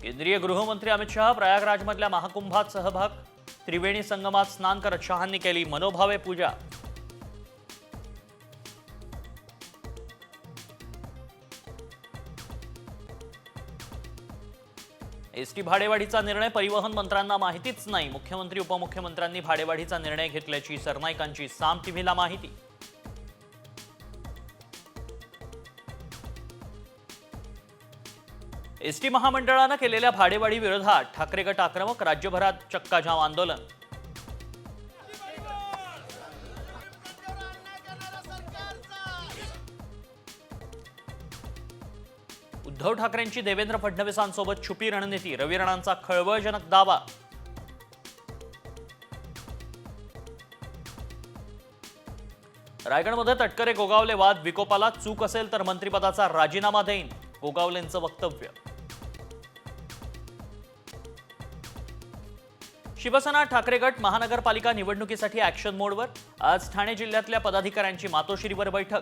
केंद्रीय गृहमंत्री अमित शहा प्रयागराजमधल्या महाकुंभात सहभाग। त्रिवेणी संगमात स्नान करत शहांनी केली मनोभावे पूजा। एसटी भाडेवाढीचा निर्णय परिवहन मंत्र्यांना माहितीच नाही। मुख्यमंत्री उपमुख्यमंत्र्यांनी भाडेवाढीचा निर्णय घेतल्याची सरनाईकांची साम टीव्हीला माहिती। एसटी महामंडळानं केलेल्या भाडेवाढी विरोधात ठाकरे गट आक्रमक। राज्यभरात चक्काजाम आंदोलन। उद्धव ठाकरेंची देवेंद्र फडणवीसांसोबत छुपी रणनीती। रवी राणांचा खळबळजनक दावा। रायगडमध्ये तटकरे गोगावले वाद विकोपाला। चूक असेल तर मंत्रिपदाचा राजीनामा देईन, गोगावलेंचं वक्तव्य। शिवसेना ठाकरे गट महानगरपालिका निवडणुकीसाठी ऍक्शन मोडवर। आज ठाणे जिल्ह्यातल्या पदाधिकाऱ्यांची मातोश्रीवर बैठक।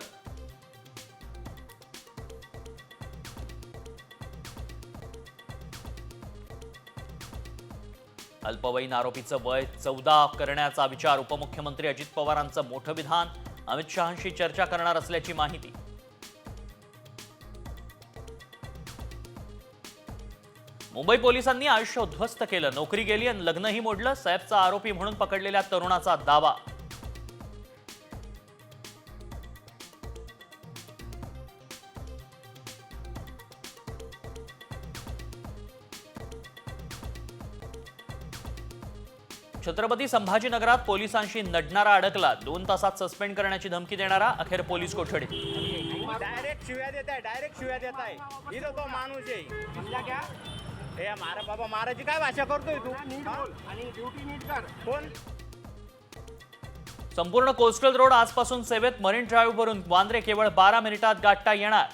अल्पवयीन आरोपीचं वय 14 करण्याचा विचार। उपमुख्यमंत्री अजित पवारांचं मोठं विधान। अमित शहांशी चर्चा करणार असल्याची माहिती। मुंबई पोलिसांनी आयुष्य उद्ध्वस्त केलं। नोकरी गेली आणि लग्नही मोडलं। सैफचा आरोपी म्हणून पकडलेल्या तरुणाचा दावा। छत्रपती संभाजीनगरात पोलिसांशी नडणारा अडकला। 2 तासात सस्पेंड करण्याची धमकी देणारा अखेर पोलीस कोठडीत। डायरेक्ट शिव्या देत आहे इथं तो माणूस आहे समजा क्या हे मारा बाबा माराची काय भाषा करतोय तू आणि ड्युटी नीट कर कोण। संपूर्ण कोस्टल रोड आजपासून सेवेत। मरीन ड्राईव्ह वरून वांद्रे केवळ 12 मिनिटात गाठता येणार।